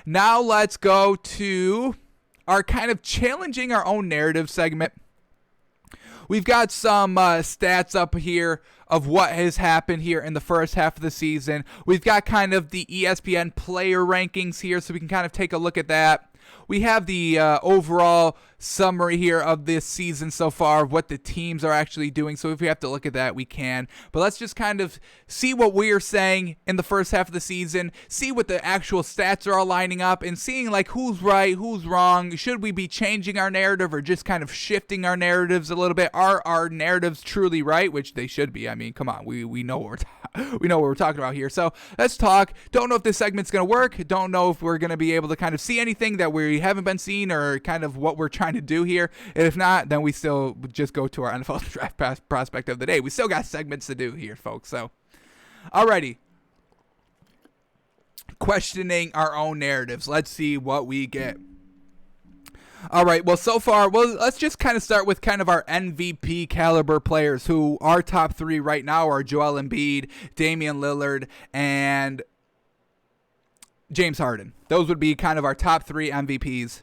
Now let's go to our kind of challenging our own narrative segment. We've got some stats up here of what has happened here in the first half of the season. We've got kind of the ESPN player rankings here, so we can kind of take a look at that. We have the overall summary here of this season so far, what the teams are actually doing. So if we have to look at that, we can. But let's just kind of see what we are saying in the first half of the season, see what the actual stats are all lining up, and seeing like who's right, who's wrong. Should we be changing our narrative or just kind of shifting our narratives a little bit? Are our narratives truly right? Which they should be. I mean, come on, we know what we know what we're talking about here. So let's talk. Don't know if this segment's going to work. Don't know if we're going to be able to kind of see anything that we haven't been seeing or kind of what we're trying to do here. And if not, then we still just go to our NFL draft prospect of the day. We still got segments to do here, folks. So, alrighty. Questioning our own narratives. Let's see what we get. All right, well, so far, let's just kind of start with kind of our MVP caliber players, who our top three right now are Joel Embiid, Damian Lillard, and James Harden. Those would be kind of our top three MVPs.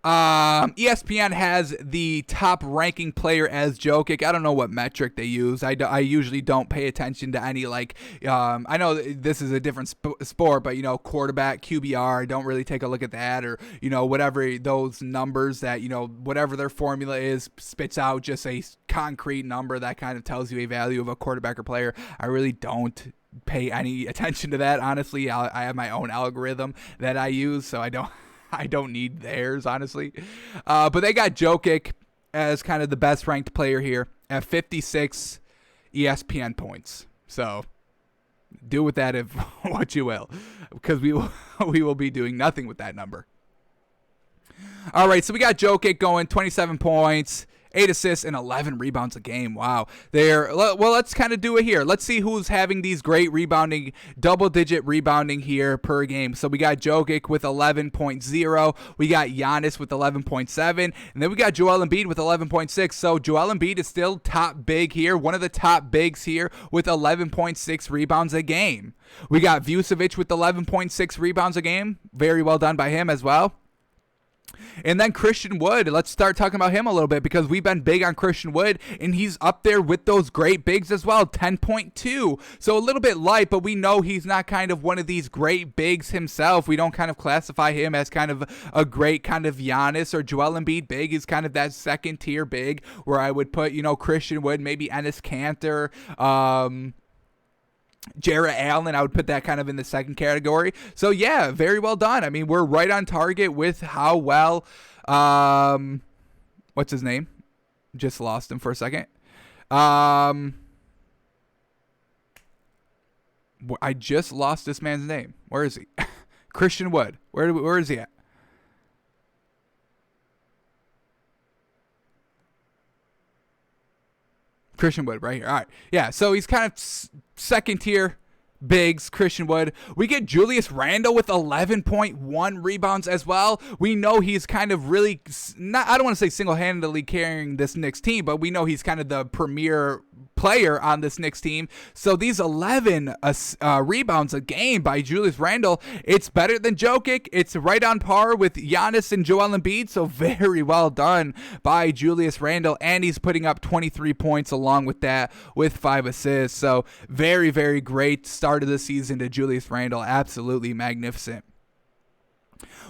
ESPN has the top ranking player as Jokic. I don't know what metric they use. I usually don't pay attention to any, like, I know this is a different sport, but, quarterback, QBR, I don't really take a look at that, or, whatever those numbers that, whatever their formula is, spits out just a concrete number that kind of tells you a value of a quarterback or player. I really don't pay any attention to that, honestly. I have my own algorithm that I use, so I don't need theirs, honestly. But they got Jokic as kind of the best ranked player here at 56 ESPN points. So do with that if what you will, because we will be doing nothing with that number. All right, so we got Jokic going 27 points, 8 assists, and 11 rebounds a game. Wow. Well, let's kind of do it here. Let's see who's having these great rebounding, double-digit rebounding here per game. So we got Jokic with 11.0. We got Giannis with 11.7. And then we got Joel Embiid with 11.6. So Joel Embiid is still top big here, one of the top bigs here with 11.6 rebounds a game. We got Vucevic with 11.6 rebounds a game. Very well done by him as well. And then Christian Wood, let's start talking about him a little bit, because we've been big on Christian Wood, and he's up there with those great bigs as well, 10.2. So a little bit light, but we know he's not kind of one of these great bigs himself. We don't kind of classify him as kind of a great kind of Giannis or Joel Embiid big. He's kind of that second tier big where I would put, Christian Wood, maybe Enes Kanter, Jarrett Allen, I would put that kind of in the second category. So, yeah, very well done. I mean, we're right on target with how well, what's his name? Just lost him for a second. I just lost this man's name. Where is he? Christian Wood. Where is he at? Christian Wood right here. All right. Yeah, so he's kind of second tier bigs, Christian Wood. We get Julius Randle with 11.1 rebounds as well. We know he's kind of really, I don't want to say single-handedly carrying this Knicks team, but we know he's kind of the premier player on this Knicks team. So these 11 rebounds a game by Julius Randle, it's better than Jokic. It's right on par with Giannis and Joel Embiid. So very well done by Julius Randle, and he's putting up 23 points along with that with 5 assists. So very, very great start of the season to Julius Randle. Absolutely magnificent.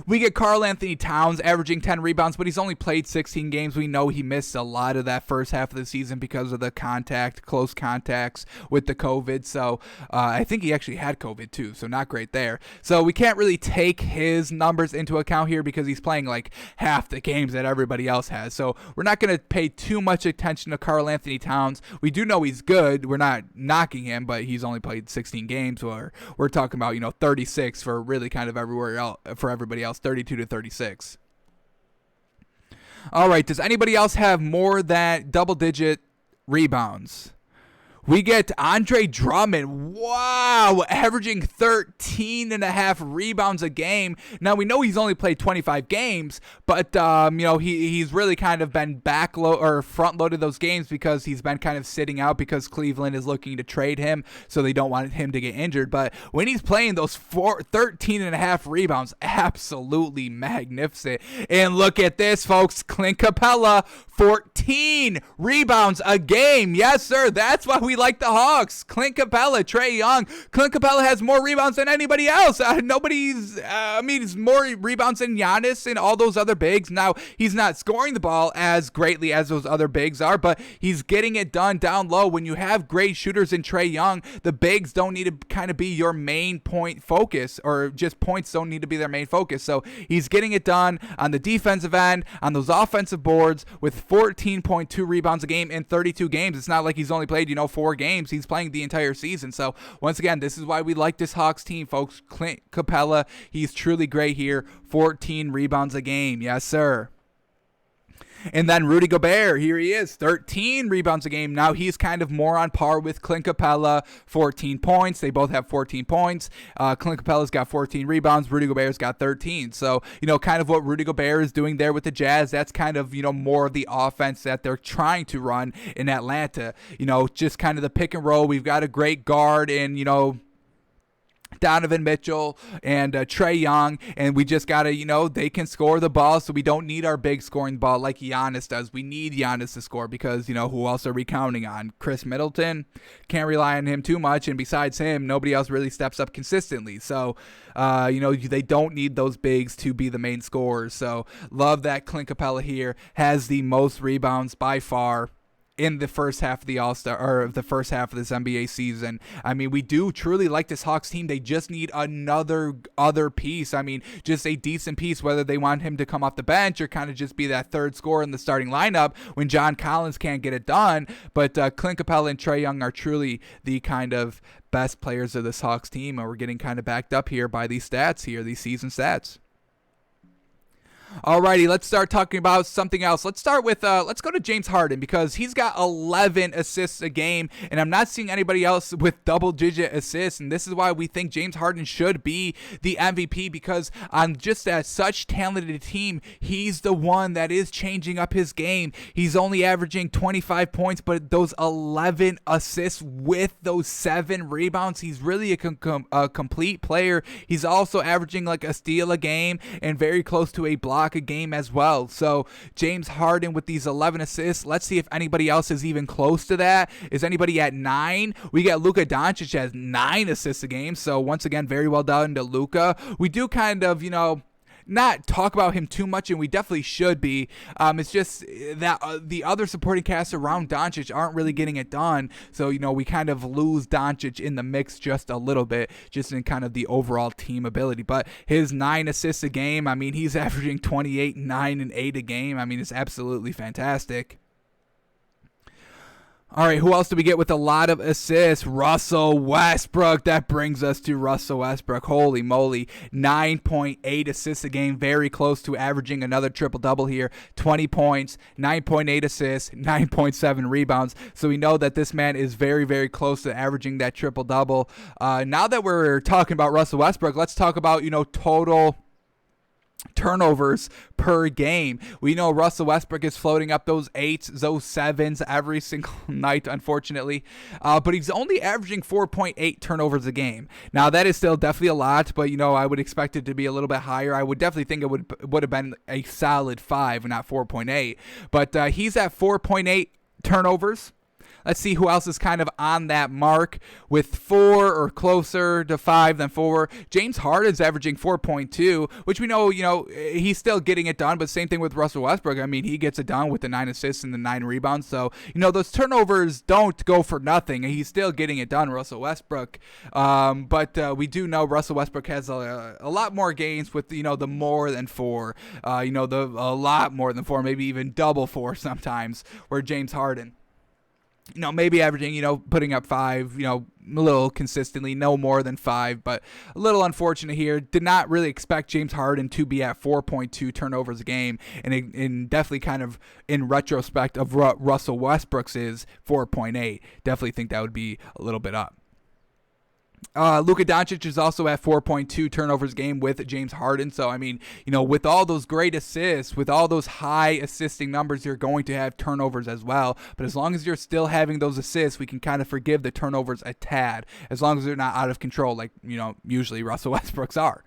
We get Karl Anthony Towns averaging 10 rebounds, but he's only played 16 games. We know he missed a lot of that first half of the season because of the close contacts with the COVID. So I think he actually had COVID too, so not great there. So we can't really take his numbers into account here because he's playing like half the games that everybody else has. So we're not going to pay too much attention to Karl Anthony Towns. We do know he's good. We're not knocking him, but he's only played 16 games. Or we're talking about 36 for really kind of everywhere else, for everybody else, 32 to 36. All right, does anybody else have more than double-digit rebounds? We get Andre Drummond, wow, averaging 13.5 rebounds a game. Now, we know he's only played 25 games, but, he's really kind of been front-loaded those games because he's been kind of sitting out because Cleveland is looking to trade him, so they don't want him to get injured. But when he's playing those 13.5 rebounds, absolutely magnificent. And look at this, folks, Clint Capella, 14 rebounds a game. Yes, sir, that's why we like the Hawks. Clint Capella, Trey Young. Clint Capella has more rebounds than anybody else. He's more rebounds than Giannis and all those other bigs. Now, he's not scoring the ball as greatly as those other bigs are, but he's getting it done down low. When you have great shooters in Trey Young, the bigs don't need to kind of be your main point focus, or just points don't need to be their main focus. So he's getting it done on the defensive end, on those offensive boards, with 14.2 rebounds a game in 32 games. It's not like he's only played, 4 games. He's playing the entire season. So once again, this is why we like this Hawks team, folks. Clint Capella, he's truly great here. 14 rebounds a game. Yes, sir. And then Rudy Gobert, here he is, 13 rebounds a game. Now he's kind of more on par with Clint Capella, 14 points. They both have 14 points. Clint Capella's got 14 rebounds. Rudy Gobert's got 13. So, kind of what Rudy Gobert is doing there with the Jazz, that's kind of, more of the offense that they're trying to run in Atlanta. Just kind of the pick and roll. We've got a great guard and, Donovan Mitchell and Trey Young, and we just got to, they can score the ball, so we don't need our big scoring the ball like Giannis does. We need Giannis to score because, who else are we counting on? Chris Middleton, can't rely on him too much, and besides him, nobody else really steps up consistently. So, they don't need those bigs to be the main scorers. So, love that Clint Capella here has the most rebounds by far in the first half of the All-Star, or the first half of this NBA season. We do truly like this Hawks team. They just need other piece. Just a decent piece, whether they want him to come off the bench or kind of just be that third scorer in the starting lineup when John Collins can't get it done. But Clint Capella and Trey Young are truly the kind of best players of this Hawks team, and we're getting kind of backed up here by these stats here, these season stats. Alrighty, let's start talking about something else. Let's start with, let's go to James Harden, because he's got 11 assists a game, and I'm not seeing anybody else with double-digit assists, and this is why we think James Harden should be the MVP, because on just that such talented team, he's the one that is changing up his game. He's only averaging 25 points, but those 11 assists with those 7 rebounds, he's really a complete player. He's also averaging like a steal a game and very close to a block a game as well. So James Harden with these 11 assists. Let's see if anybody else is even close to that. Is anybody at 9? We got Luka Doncic has 9 assists a game. So once again, very well done to Luka. We do kind of, not talk about him too much, and we definitely should be. It's just that the other supporting cast around Doncic aren't really getting it done. So, we kind of lose Doncic in the mix just a little bit, just in kind of the overall team ability. But his 9 assists a game, he's averaging 28, 9, and 8 a game. It's absolutely fantastic. All right, who else do we get with a lot of assists? Russell Westbrook. That brings us to Russell Westbrook. Holy moly, 9.8 assists a game, very close to averaging another triple-double here. 20 points, 9.8 assists, 9.7 rebounds. So we know that this man is very, very close to averaging that triple-double. Now that we're talking about Russell Westbrook, let's talk about, total turnovers per game. We know Russell Westbrook is floating up those 8s, those 7s every single night, unfortunately. But he's only averaging 4.8 turnovers a game. Now, that is still definitely a lot, but, I would expect it to be a little bit higher. I would definitely think it would have been a solid 5, not 4.8. But he's at 4.8 turnovers. Let's see who else is kind of on that mark with 4 or closer to 5 than 4. James Harden's averaging 4.2, which we know, he's still getting it done, but same thing with Russell Westbrook. He gets it done with the 9 assists and the 9 rebounds. So, those turnovers don't go for nothing. He's still getting it done, Russell Westbrook. But we do know Russell Westbrook has a lot more games with, the more than 4, a lot more than 4, maybe even double 4 sometimes, where James Harden. Maybe averaging, putting up 5, a little consistently, no more than 5, but a little unfortunate here. Did not really expect James Harden to be at 4.2 turnovers a game, and definitely kind of in retrospect of what Russell Westbrook's is 4.8. Definitely think that would be a little bit up. Luka Doncic is also at 4.2 turnovers a game with James Harden. So, with all those great assists, with all those high assisting numbers, you're going to have turnovers as well. But as long as you're still having those assists, we can kind of forgive the turnovers a tad, as long as they're not out of control like, usually Russell Westbrook's are.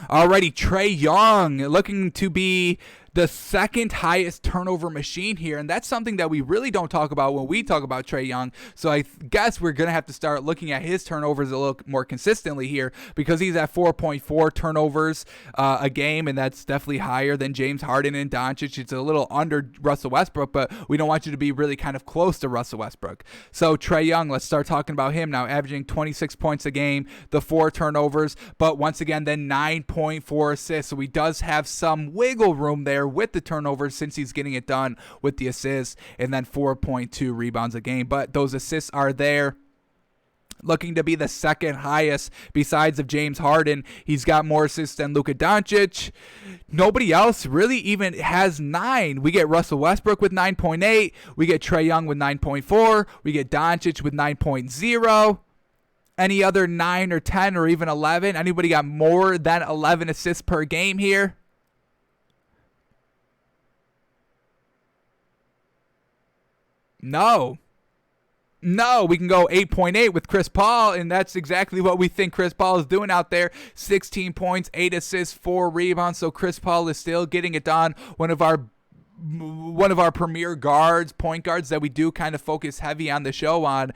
Alrighty, Trey Young looking to be the second highest turnover machine here, and that's something that we really don't talk about when we talk about Trey Young. So I guess we're going to have to start looking at his turnovers a little more consistently here, because he's at 4.4 turnovers a game, and that's definitely higher than James Harden and Doncic. It's a little under Russell Westbrook, but we don't want you to be really kind of close to Russell Westbrook. So Trey Young, let's start talking about him now, averaging 26 points a game, the 4 turnovers, but once again, then 9.4 assists. So he does have some wiggle room there with the turnovers, since he's getting it done with the assists, and then 4.2 rebounds a game. But those assists are there. Looking to be the second highest besides of James Harden. He's got more assists than Luka Doncic. Nobody else really even has 9. We get Russell Westbrook with 9.8. We get Trey Young with 9.4. We get Doncic with 9.0. Any other 9 or 10 or even 11? Anybody got more than 11 assists per game here? No, we can go 8.8 with Chris Paul, and that's exactly what we think Chris Paul is doing out there. 16 points, 8 assists, 4 rebounds. So Chris Paul is still getting it done. One of our premier guards, point guards that we do kind of focus heavy on the show on,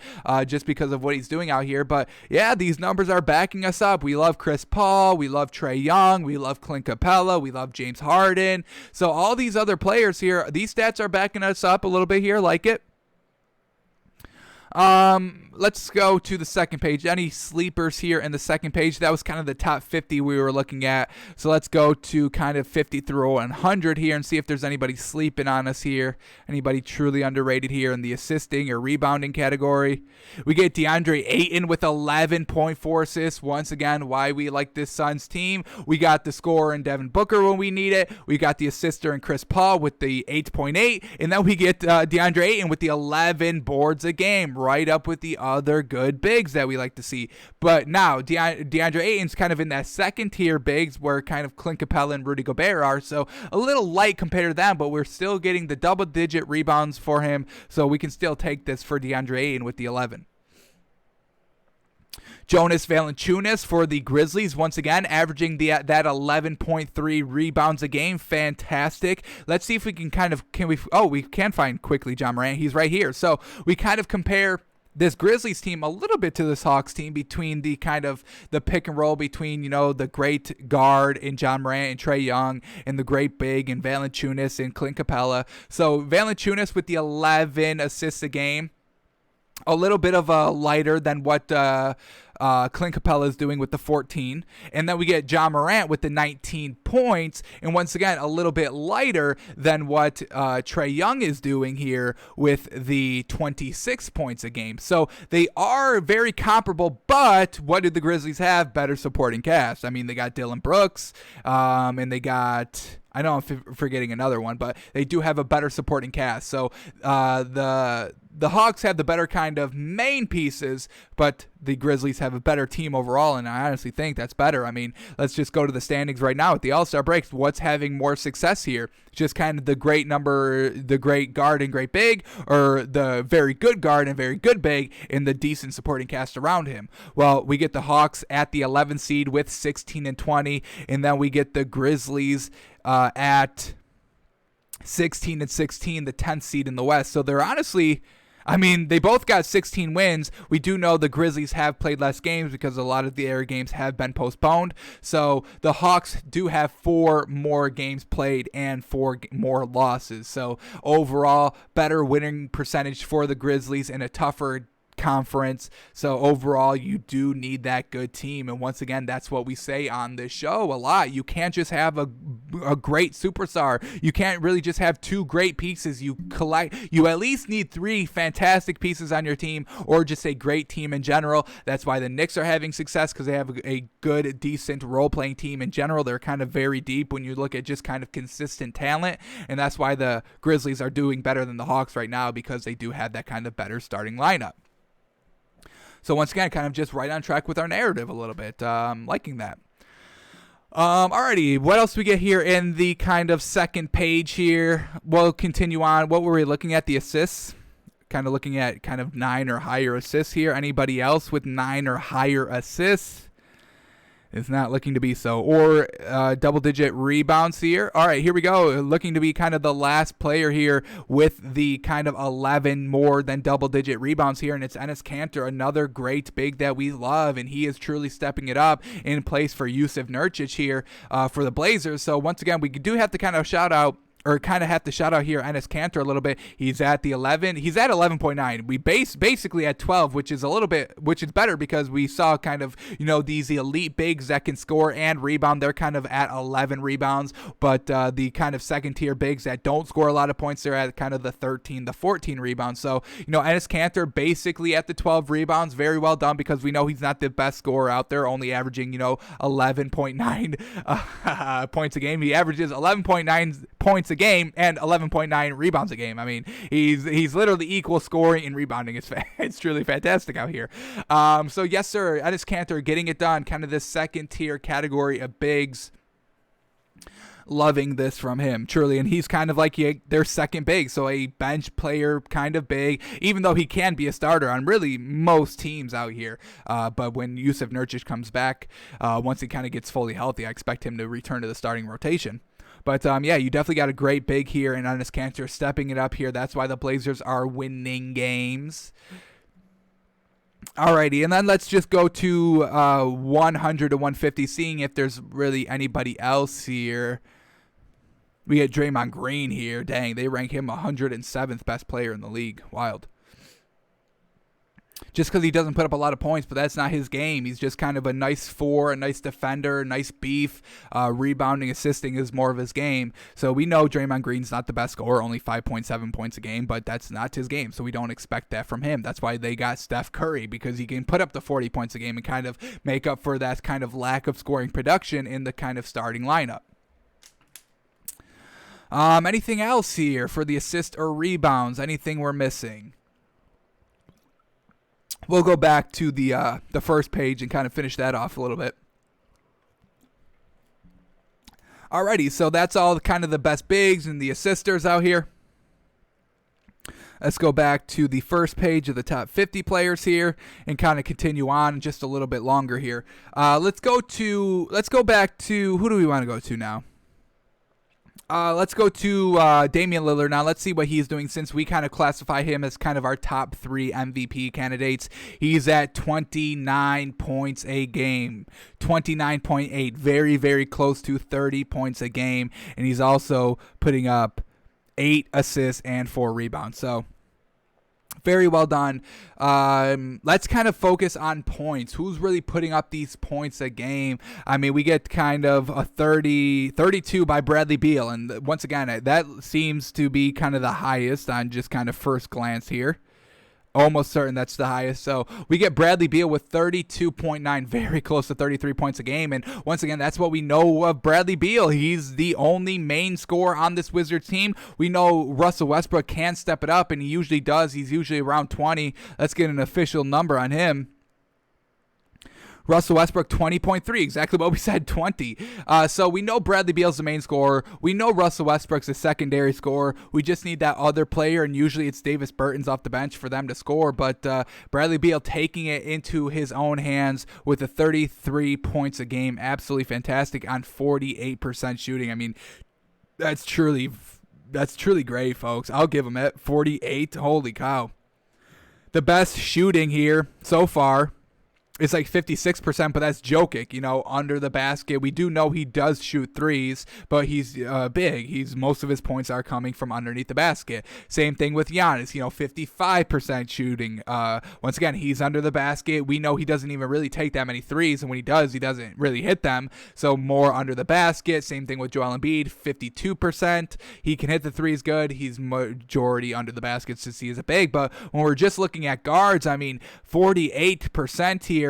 just because of what he's doing out here. But yeah, these numbers are backing us up. We love Chris Paul, we love Trey Young, we love Clint Capella, we love James Harden. So all these other players here, these stats are backing us up a little bit here. Like it. Let's go to the second page. Any sleepers here in the second page? That was kind of the top 50 we were looking at. So let's go to kind of 50 through 100 here and see if there's anybody sleeping on us here. Anybody truly underrated here in the assisting or rebounding category. We get DeAndre Ayton with 11.4 assists. Once again, why we like this Suns team. We got the scorer in Devin Booker when we need it. We got the assister in Chris Paul with the 8.8. And then we get DeAndre Ayton with the 11 boards a game, right up with the other good bigs that we like to see. But now DeAndre Ayton's kind of in that second tier bigs where kind of Clint Capella and Rudy Gobert are, so a little light compared to them, but we're still getting the double digit rebounds for him, so we can still take this for DeAndre Ayton with the 11. Jonas Valanciunas for the Grizzlies, once again, averaging that 11.3 rebounds a game. Fantastic. Let's see if we can we can find quickly John Morant. He's right here. So we kind of compare this Grizzlies team a little bit to this Hawks team, between the kind of the pick and roll between, the great guard in John Morant and Trey Young, and the great big in Valanciunas and Clint Capella. So Valanciunas with the 11 assists a game. A little bit of a lighter than what Clint Capella is doing with the 14. And then we get John Morant with the 19 points. And once again, a little bit lighter than what Trey Young is doing here with the 26 points a game. So they are very comparable, but what did the Grizzlies have? Better supporting cast. I mean, they got Dylan Brooks, and they got... I know I'm forgetting another one, but they do have a better supporting cast. So the Hawks have the better kind of main pieces, but the Grizzlies have a better team overall, and I honestly think that's better. I mean, let's just go to the standings right now at the All-Star breaks. What's having more success here? Just kind of the great guard and great big, or the very good guard and very good big and the decent supporting cast around him? Well, we get the Hawks at the 11th seed with 16 and 20, and then we get the Grizzlies at 16 and 16, the 10th seed in the West. So they're honestly... they both got 16 wins. We do know the Grizzlies have played less games because a lot of their games have been postponed. So the Hawks do have 4 more games played and 4 more losses. So overall, better winning percentage for the Grizzlies in a tougher conference. So overall, you do need that good team. And once again, that's what we say on this show a lot. You can't just have a great superstar. You can't really just have two great pieces. You at least need three fantastic pieces on your team, or just a great team in general. That's why the Knicks are having success, because they have a good, decent role-playing team in general. They're kind of very deep when you look at just kind of consistent talent, and that's why the Grizzlies are doing better than the Hawks right now, because they do have that kind of better starting lineup. So once again, kind of just right on track with our narrative a little bit. Liking that. Alrighty, what else we get here in the kind of second page here? We'll continue on. What were we looking at? The assists. Kind of looking at kind of 9 or higher assists here. Anybody else with 9 or higher assists? It's not looking to be so. Or double-digit rebounds here. All right, here we go. Looking to be kind of the last player here with the kind of 11 more than double-digit rebounds here, and it's Enes Kanter, another great big that we love, and he is truly stepping it up in place for Jusuf Nurkic here for the Blazers. So once again, we do have to kind of shout out here Enes Kanter a little bit. He's at the 11. He's at 11.9. We basically at 12, which is better, because we saw kind of, these elite bigs that can score and rebound. They're kind of at 11 rebounds, but the kind of second tier bigs that don't score a lot of points, they're at kind of the 13, the 14 rebounds. So, Enes Kanter basically at the 12 rebounds. Very well done, because we know he's not the best scorer out there, only averaging, 11.9 points a game. He averages 11.9 points a game and 11.9 rebounds a game. I mean, he's literally equal scoring and rebounding. It's truly fantastic out here. So yes, sir, Enes Kanter getting it done. Kind of this second tier category of bigs. Loving this from him, truly. And he's kind of like their second big, so a bench player kind of big, even though he can be a starter on really most teams out here. But when Jusuf Nurkic comes back, once he kind of gets fully healthy, I expect him to return to the starting rotation. But, you definitely got a great big here, and Enes Kanter stepping it up here. That's why the Blazers are winning games. Alrighty, and then let's just go to 100 to 150, seeing if there's really anybody else here. We get Draymond Green here. Dang, they rank him 107th best player in the league. Wild. Just because he doesn't put up a lot of points, but that's not his game. He's just kind of a nice four, a nice defender, nice beef. Rebounding, assisting is more of his game. So we know Draymond Green's not the best scorer, only 5.7 points a game, but that's not his game. So we don't expect that from him. That's why they got Steph Curry, because he can put up the 40 points a game and kind of make up for that kind of lack of scoring production in the kind of starting lineup. Anything else here for the assist or rebounds? Anything we're missing? We'll go back to the first page and kind of finish that off a little bit. Alrighty, so that's all kind of the best bigs and the assisters out here. Let's go back to the first page of the top 50 players here and kind of continue on just a little bit longer here. Let's go back to, who do we want to go to now? Let's go to Damian Lillard now. Let's see what he's doing, since we kind of classify him as kind of our top 3 MVP candidates. He's at 29 points a game, 29.8, very, very close to 30 points a game. And he's also putting up 8 assists and 4 rebounds. So very well done. Let's kind of focus on points. Who's really putting up these points a game? I mean, we get kind of a 32 by Bradley Beal. And once again, that seems to be kind of the highest on just kind of first glance here. Almost certain that's the highest. So we get Bradley Beal with 32.9, very close to 33 points a game. And once again, that's what we know of Bradley Beal. He's the only main scorer on this Wizards team. We know Russell Westbrook can step it up, and he usually does. He's usually around 20. Let's get an official number on him. Russell Westbrook, 20.3, exactly what we said, 20. So we know Bradley Beal's the main scorer. We know Russell Westbrook's a secondary scorer. We just need that other player, and usually it's Davis Bertans off the bench for them to score. But Bradley Beal taking it into his own hands with a 33 points a game. Absolutely fantastic on 48% shooting. I mean, that's truly great, folks. I'll give him it. 48, holy cow. The best shooting here so far. It's like 56%, but that's Jokic, under the basket. We do know he does shoot threes, but he's big. Most of his points are coming from underneath the basket. Same thing with Giannis, 55% shooting. Once again, he's under the basket. We know he doesn't even really take that many threes, and when he does, he doesn't really hit them. So more under the basket. Same thing with Joel Embiid, 52%. He can hit the threes good. He's majority under the basket since he is a big. But when we're just looking at guards, 48% here.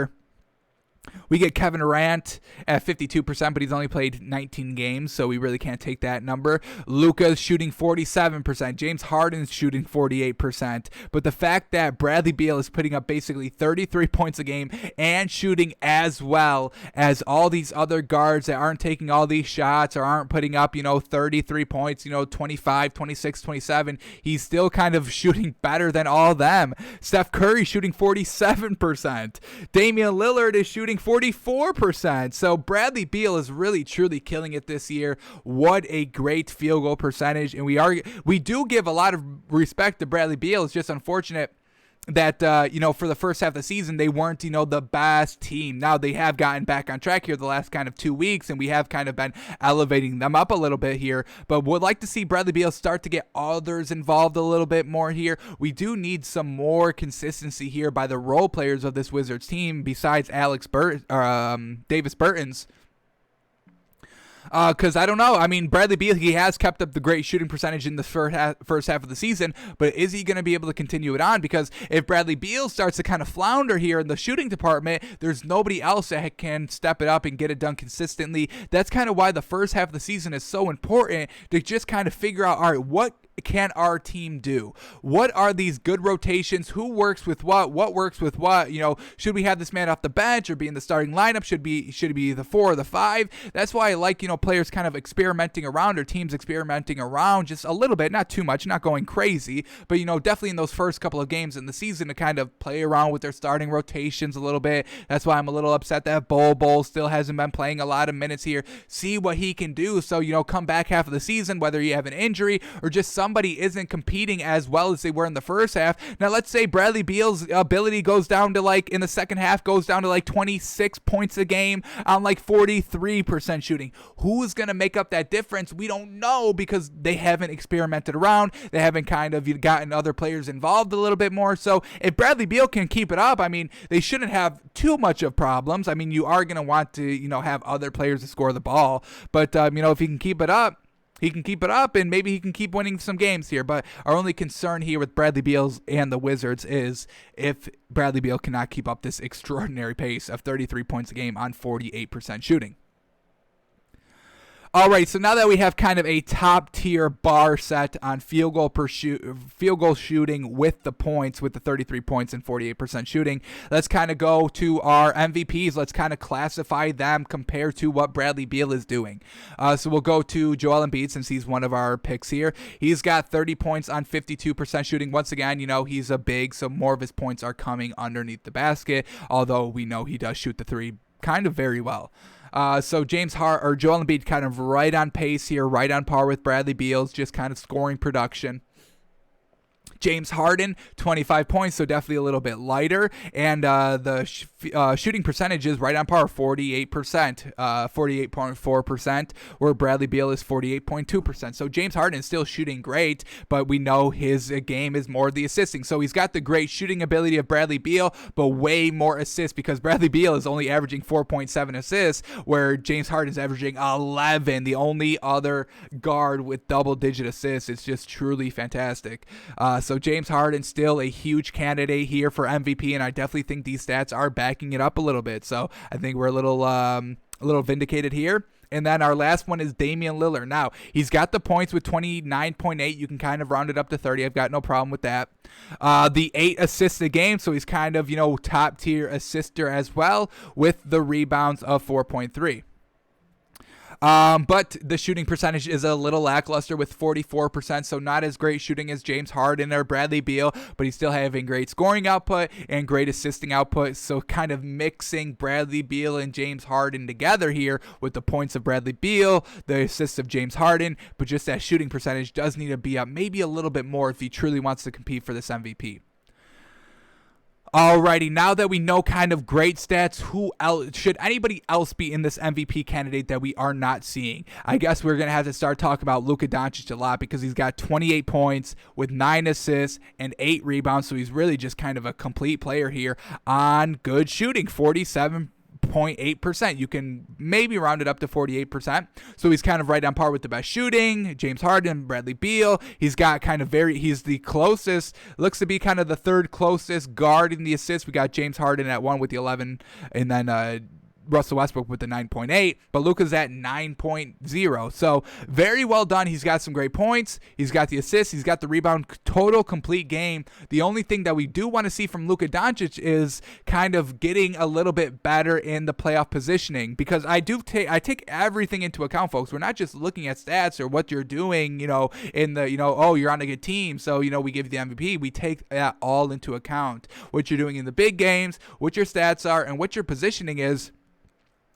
We get Kevin Durant at 52%, but he's only played 19 games, so we really can't take that number. Luka's shooting 47%. James Harden's shooting 48%. But the fact that Bradley Beal is putting up basically 33 points a game and shooting as well as all these other guards that aren't taking all these shots or aren't putting up, 33 points, 25, 26, 27, he's still kind of shooting better than all of them. Steph Curry shooting 47%. Damian Lillard is shooting 44%. So Bradley Beal is really truly killing it this year. What a great field goal percentage. And we do give a lot of respect to Bradley Beal. It's just unfortunate that, for the first half of the season, they weren't, the best team. Now they have gotten back on track here the last kind of 2 weeks, and we have kind of been elevating them up a little bit here, but would like to see Bradley Beal start to get others involved a little bit more here. We do need some more consistency here by the role players of this Wizards team besides Davis Bertans. Because I don't know. Bradley Beal, he has kept up the great shooting percentage in the first half of the season, but is he going to be able to continue it on? Because if Bradley Beal starts to kind of flounder here in the shooting department, there's nobody else that can step it up and get it done consistently. That's kind of why the first half of the season is so important, to just kind of figure out, all right, what can our team do? What are these good rotations? Who works with what? What works with what? Should we have this man off the bench or be in the starting lineup? Should it be the 4 or the 5? That's why I like, players kind of experimenting around, or teams experimenting around just a little bit, not too much, not going crazy, but, definitely in those first couple of games in the season to kind of play around with their starting rotations a little bit. That's why I'm a little upset that Bol still hasn't been playing a lot of minutes here. See what he can do. So, come back half of the season, whether you have an injury or just somebody isn't competing as well as they were in the first half. Now, let's say Bradley Beal's ability goes down to in the second half, goes down to 26 points a game on 43% shooting. Who's going to make up that difference? We don't know, because they haven't experimented around. They haven't kind of gotten other players involved a little bit more. So if Bradley Beal can keep it up, they shouldn't have too much of problems. You are going to want to, have other players to score the ball. But, if he can keep it up, he can keep it up, and maybe he can keep winning some games here. But our only concern here with Bradley Beal and the Wizards is if Bradley Beal cannot keep up this extraordinary pace of 33 points a game on 48% shooting. All right, so now that we have kind of a top-tier bar set on field goal shooting with the points, with the 33 points and 48% shooting, let's kind of go to our MVPs. Let's kind of classify them compared to what Bradley Beal is doing. So we'll go to Joel Embiid, since he's one of our picks here. He's got 30 points on 52% shooting. Once again, he's a big, so more of his points are coming underneath the basket, although we know he does shoot the three kind of very well. So Joel Embiid kind of right on pace here, right on par with Bradley Beal's, just kind of scoring production. James Harden, 25 points, so definitely a little bit lighter. And the shooting percentage is right on par, 48%, 48.4%, where Bradley Beal is 48.2%. So James Harden is still shooting great, but we know his game is more the assisting. So he's got the great shooting ability of Bradley Beal, but way more assists, because Bradley Beal is only averaging 4.7 assists, where James Harden is averaging 11, the only other guard with double-digit assists. It's just truly fantastic. So James Harden still a huge candidate here for MVP, and I definitely think these stats are backing it up a little bit. So I think we're a little vindicated here. And then our last one is Damian Lillard. Now, he's got the points with 29.8. You can kind of round it up to 30. I've got no problem with that. The 8 assists a game, so he's kind of, top tier assister as well, with the rebounds of 4.3. But the shooting percentage is a little lackluster with 44%, so not as great shooting as James Harden or Bradley Beal, but he's still having great scoring output and great assisting output, so kind of mixing Bradley Beal and James Harden together here with the points of Bradley Beal, the assists of James Harden, but just that shooting percentage does need to be up maybe a little bit more if he truly wants to compete for this MVP. Alrighty, now that we know kind of great stats, who else should anybody else be in this MVP candidate that we are not seeing? I guess we're gonna have to start talking about Luka Doncic a lot because he's got 28 points with 9 assists and 8 rebounds, so he's really just kind of a complete player here on good shooting, 47.8%. You can maybe round it up to 48%. So he's kind of right on par with the best shooting. James Harden, Bradley Beal. He's the closest, looks to be kind of the third closest guard in the assists. We got James Harden at 1 with the 11, and then Russell Westbrook with the 9.8, but Luka's at 9.0. So very well done. He's got some great points. He's got the assists. He's got the rebound. Total complete game. The only thing that we do want to see from Luka Doncic is kind of getting a little bit better in the playoff positioning, because I take everything into account, folks. We're not just looking at stats or what you're doing, in the, oh, you're on a good team, so, we give you the MVP. We take that all into account. What you're doing in the big games, what your stats are, and what your positioning is.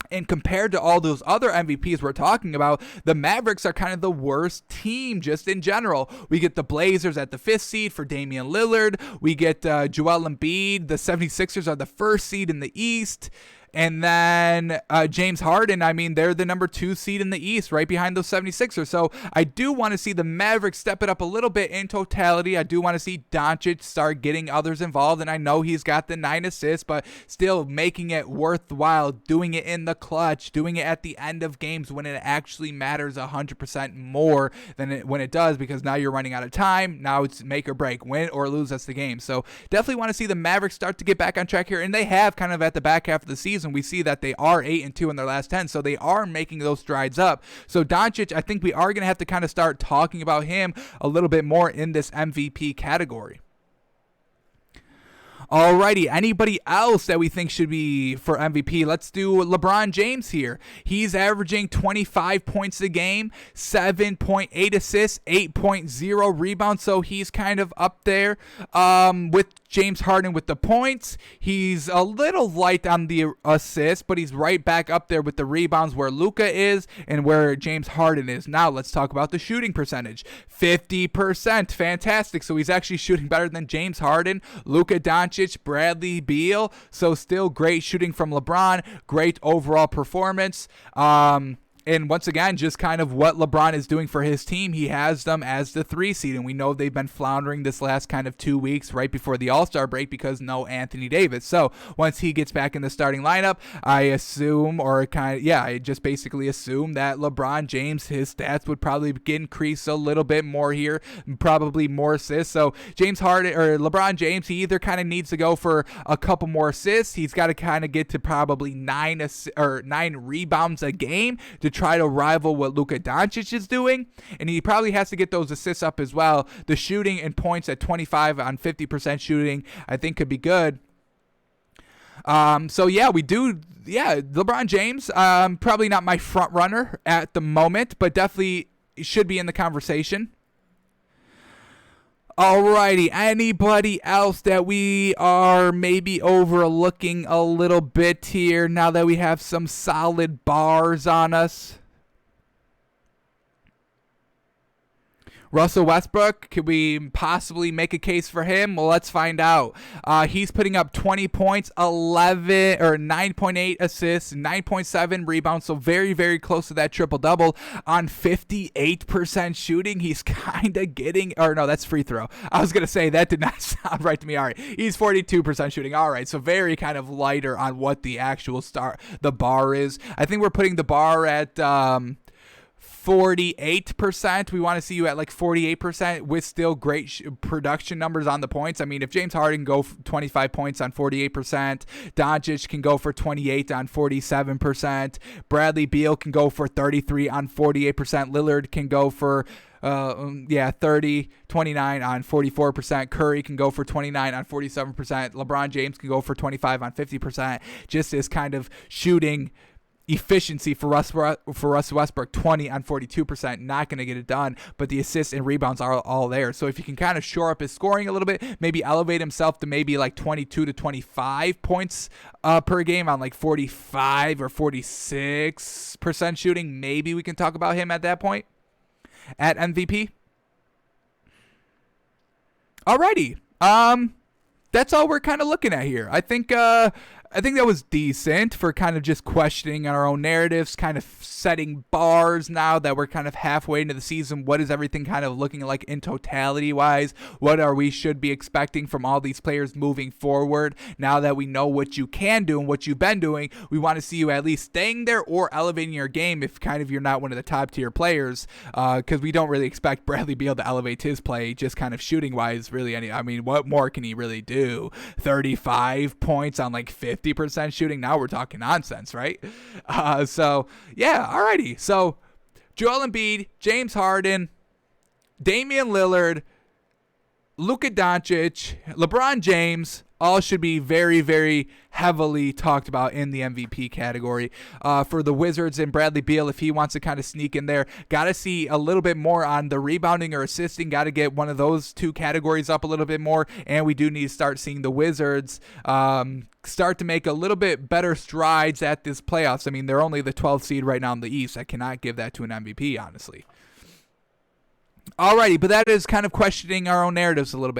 And compared to all those other MVPs we're talking about, the Mavericks are kind of the worst team just in general. We get the Blazers at the 5th seed for Damian Lillard. We get Joel Embiid. The 76ers are the 1st seed in the East. And then James Harden, they're the number 2 seed in the East, right behind those 76ers. So I do want to see the Mavericks step it up a little bit in totality. I do want to see Doncic start getting others involved. And I know he's got the 9 assists, but still making it worthwhile, doing it in the clutch, doing it at the end of games when it actually matters 100% more than when it does, because now you're running out of time. Now it's make or break, win or lose, that's the game. So definitely want to see the Mavericks start to get back on track here. And they have kind of at the back half of the season. We see that they are 8-2 in their last 10, so they are making those strides up. So Doncic, I think we are going to have to kind of start talking about him a little bit more in this MVP category. Alrighty, anybody else that we think should be for MVP? Let's do LeBron James here. He's averaging 25 points a game, 7.8 assists, 8.0 rebounds, so he's kind of up there with James Harden with the points. He's a little light on the assists, but he's right back up there with the rebounds where Luka is and where James Harden is. Now let's talk about the shooting percentage. 50%, fantastic. So he's actually shooting better than James Harden, Luka Doncic, Bradley Beal. So still great shooting from LeBron, great overall performance. And once again, just kind of what LeBron is doing for his team. He has them as the 3 seed, and we know they've been floundering this last kind of 2 weeks right before the All-Star break because no Anthony Davis. So once he gets back in the starting lineup, I just basically assume that LeBron James, his stats would probably increase a little bit more here, probably more assists. So James Harden or LeBron James, he either kind of needs to go for a couple more assists. He's got to kind of get to probably 9 rebounds a game to try to rival what Luka Doncic is doing, and he probably has to get those assists up as well. The shooting and points at 25 on 50% shooting, I think could be good. LeBron James, probably not my front runner at the moment, but definitely should be in the conversation. Alrighty, anybody else that we are maybe overlooking a little bit here now that we have some solid bars on us? Russell Westbrook, could we possibly make a case for him? Well, let's find out. He's putting up 20 points, 9.8 assists, 9.7 rebounds, so very, very close to that triple-double on 58% shooting. He's kind of getting, or no, that's free throw. I was going to say, that did not sound right to me. All right, he's 42% shooting. All right, so very kind of lighter on what the actual the bar is. I think we're putting the bar at 48%. We want to see you at like 48% with still great production numbers on the points. If James Harden can go 25 points on 48%, Doncic can go for 28 on 47%, Bradley Beal can go for 33 on 48%, Lillard can go for 30, 29 on 44%. Curry can go for 29 on 47%. LeBron James can go for 25 on 50%. Just this kind of shooting efficiency for Russell Westbrook, 20 on 42%, not going to get it done, but the assists and rebounds are all there. So if you can kind of shore up his scoring a little bit, maybe elevate himself to maybe like 22 to 25 points per game on like 45 or 46% shooting, maybe we can talk about him at that point at MVP. Alrighty. that's all we're kind of looking at here. I think that was decent for kind of just questioning our own narratives, kind of setting bars now that we're kind of halfway into the season. What is everything kind of looking like in totality wise? What are we should be expecting from all these players moving forward? Now that we know what you can do and what you've been doing, we want to see you at least staying there or elevating your game if kind of you're not one of the top tier players, because we don't really expect Bradley Beal to elevate his play just kind of shooting wise. Really, what more can he really do? 35 points on like 50% shooting. Now we're talking nonsense, right? So yeah, alrighty. So Joel Embiid, James Harden, Damian Lillard, Luka Doncic, LeBron James, all should be very, very heavily talked about in the MVP category. For the Wizards and Bradley Beal, if he wants to kind of sneak in there, got to see a little bit more on the rebounding or assisting. Got to get one of those two categories up a little bit more. And we do need to start seeing the Wizards start to make a little bit better strides at this playoffs. I mean, they're only the 12th seed right now in the East. I cannot give that to an MVP, honestly. Alrighty, but that is kind of questioning our own narratives a little bit.